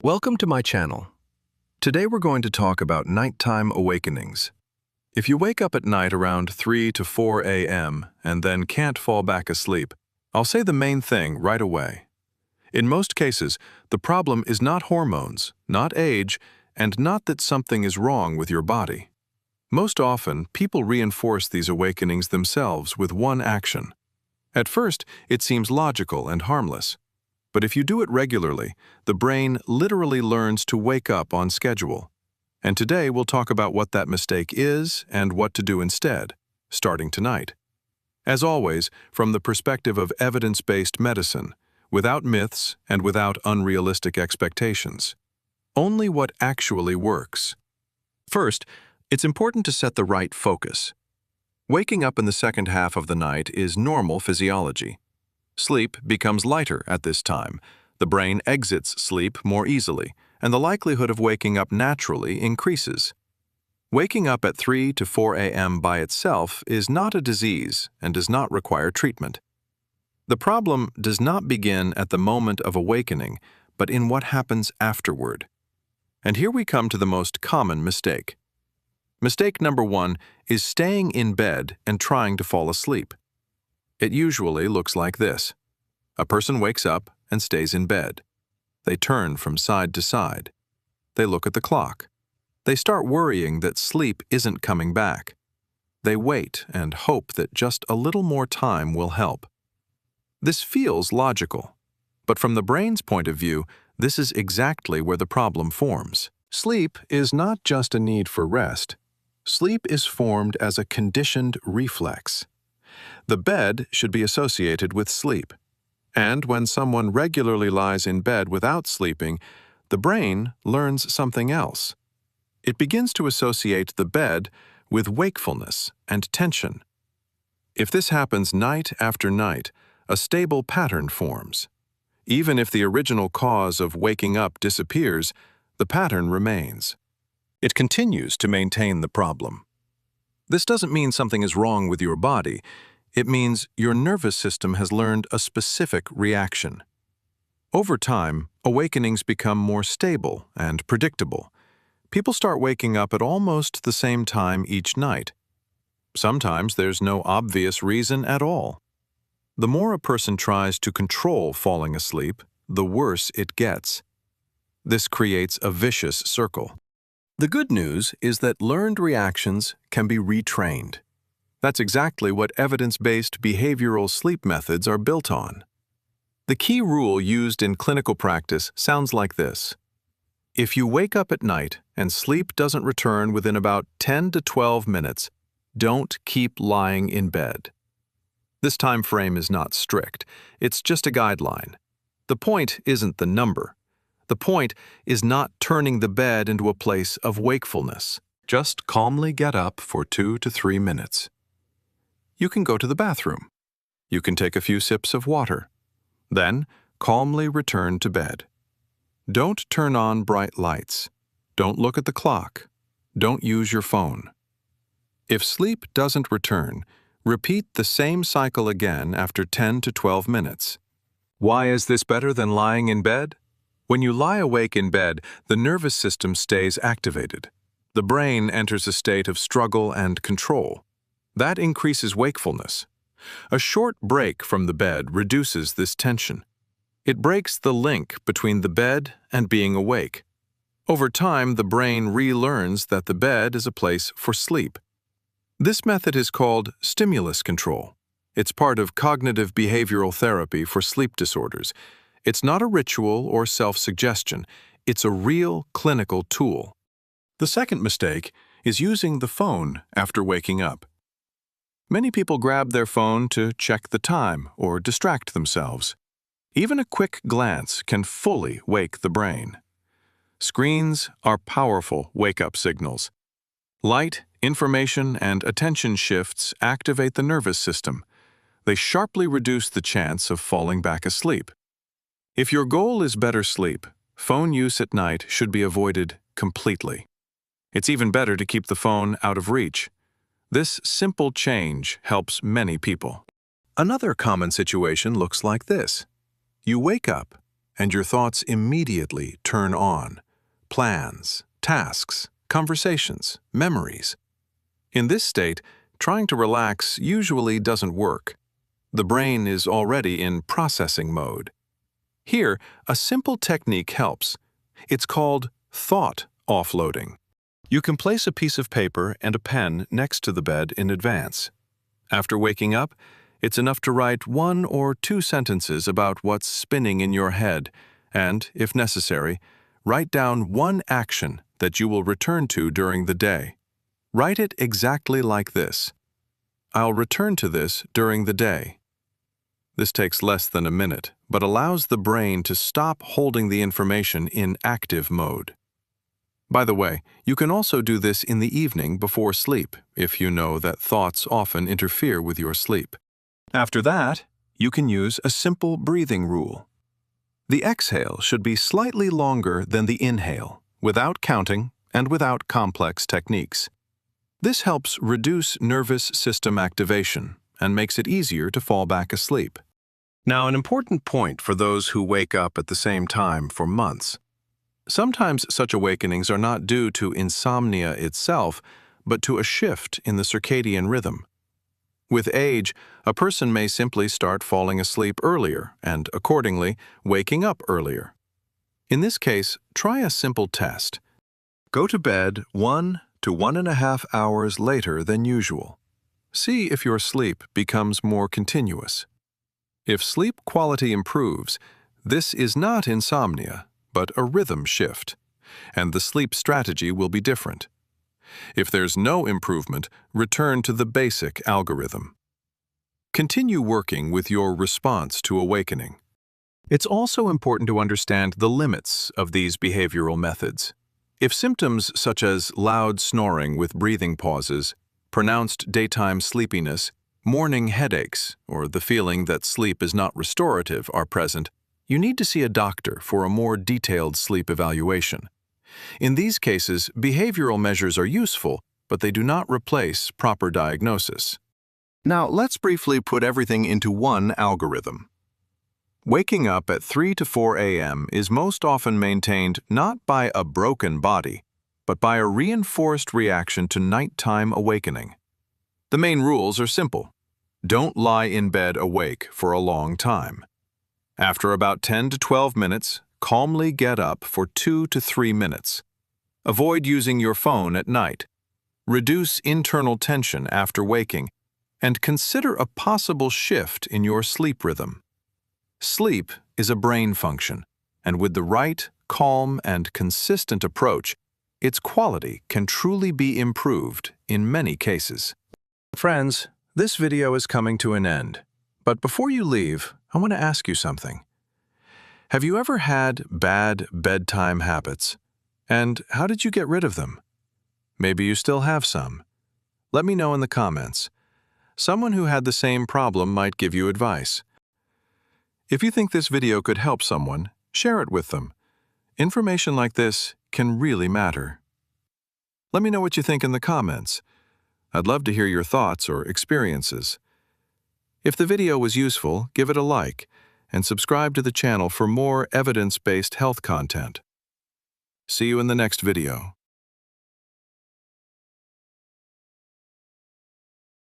Welcome to my channel. Today we're going to talk about nighttime awakenings. If you wake up at night around 3 to 4 a.m. and then can't fall back asleep, I'll say the main thing right away. In most cases, the problem is not hormones, not age, and not that something is wrong with your body. Most often, people reinforce these awakenings themselves with one action. At first, it seems logical and harmless. But if you do it regularly, the brain literally learns to wake up on schedule. And today we'll talk about what that mistake is and what to do instead, starting tonight. As always, from the perspective of evidence-based medicine, without myths and without unrealistic expectations. Only what actually works. First, it's important to set the right focus. Waking up in the second half of the night is normal physiology. Sleep becomes lighter at this time, the brain exits sleep more easily, and the likelihood of waking up naturally increases. Waking up at 3 to 4 a.m. by itself is not a disease and does not require treatment. The problem does not begin at the moment of awakening, but in what happens afterward. And here we come to the most common mistake. Mistake number 1 is staying in bed and trying to fall asleep. It usually looks like this. A person wakes up and stays in bed. They turn from side to side. They look at the clock. They start worrying that sleep isn't coming back. They wait and hope that just a little more time will help. This feels logical, but from the brain's point of view, this is exactly where the problem forms. Sleep is not just a need for rest. Sleep is formed as a conditioned reflex. The bed should be associated with sleep. And when someone regularly lies in bed without sleeping, the brain learns something else. It begins to associate the bed with wakefulness and tension. If this happens night after night, a stable pattern forms. Even if the original cause of waking up disappears, the pattern remains. It continues to maintain the problem. This doesn't mean something is wrong with your body. It means your nervous system has learned a specific reaction. Over time, awakenings become more stable and predictable. People start waking up at almost the same time each night. Sometimes there's no obvious reason at all. The more a person tries to control falling asleep, the worse it gets. This creates a vicious circle. The good news is that learned reactions can be retrained. That's exactly what evidence-based behavioral sleep methods are built on. The key rule used in clinical practice sounds like this. If you wake up at night and sleep doesn't return within about 10 to 12 minutes, don't keep lying in bed. This time frame is not strict. It's just a guideline. The point isn't the number. The point is not turning the bed into a place of wakefulness. Just calmly get up for 2 to 3 minutes. You can go to the bathroom. You can take a few sips of water. Then, calmly return to bed. Don't turn on bright lights. Don't look at the clock. Don't use your phone. If sleep doesn't return, repeat the same cycle again after 10 to 12 minutes. Why is this better than lying in bed? When you lie awake in bed, the nervous system stays activated. The brain enters a state of struggle and control. That increases wakefulness. A short break from the bed reduces this tension. It breaks the link between the bed and being awake. Over time, the brain relearns that the bed is a place for sleep. This method is called stimulus control. It's part of cognitive behavioral therapy for sleep disorders. It's not a ritual or self-suggestion. It's a real clinical tool. The second mistake is using the phone after waking up. Many people grab their phone to check the time or distract themselves. Even a quick glance can fully wake the brain. Screens are powerful wake-up signals. Light, information, and attention shifts activate the nervous system. They sharply reduce the chance of falling back asleep. If your goal is better sleep, phone use at night should be avoided completely. It's even better to keep the phone out of reach. This simple change helps many people. Another common situation looks like this. You wake up and your thoughts immediately turn on. Plans, tasks, conversations, memories. In this state, trying to relax usually doesn't work. The brain is already in processing mode. Here, a simple technique helps. It's called thought offloading. You can place a piece of paper and a pen next to the bed in advance. After waking up, it's enough to write 1 or 2 sentences about what's spinning in your head and, if necessary, write down one action that you will return to during the day. Write it exactly like this. I'll return to this during the day. This takes less than a minute, but allows the brain to stop holding the information in active mode. By the way, you can also do this in the evening before sleep, if you know that thoughts often interfere with your sleep. After that, you can use a simple breathing rule. The exhale should be slightly longer than the inhale, without counting and without complex techniques. This helps reduce nervous system activation and makes it easier to fall back asleep. Now, an important point for those who wake up at the same time for months. Sometimes such awakenings are not due to insomnia itself, but to a shift in the circadian rhythm. With age, a person may simply start falling asleep earlier and, accordingly, waking up earlier. In this case, try a simple test. Go to bed 1 to 1.5 hours later than usual. See if your sleep becomes more continuous. If sleep quality improves, this is not insomnia, but a rhythm shift, and the sleep strategy will be different. If there's no improvement, return to the basic algorithm. Continue working with your response to awakening. It's also important to understand the limits of these behavioral methods. If symptoms such as loud snoring with breathing pauses, pronounced daytime sleepiness, morning headaches, or the feeling that sleep is not restorative are present, you need to see a doctor for a more detailed sleep evaluation. In these cases, behavioral measures are useful, but they do not replace proper diagnosis. Now, let's briefly put everything into one algorithm. Waking up at 3 to 4 a.m. is most often maintained not by a broken body, but by a reinforced reaction to nighttime awakening. The main rules are simple. Don't lie in bed awake for a long time. After about 10 to 12 minutes, calmly get up for 2 to 3 minutes. Avoid using your phone at night. Reduce internal tension after waking, and consider a possible shift in your sleep rhythm. Sleep is a brain function, and with the right, calm, and consistent approach, its quality can truly be improved in many cases. Friends, this video is coming to an end, but before you leave, I want to ask you something. Have you ever had bad bedtime habits? And how did you get rid of them? Maybe you still have some. Let me know in the comments. Someone who had the same problem might give you advice. If you think this video could help someone, share it with them. Information like this can really matter. Let me know what you think in the comments. I'd love to hear your thoughts or experiences. If the video was useful, give it a like and subscribe to the channel for more evidence-based health content. See you in the next video.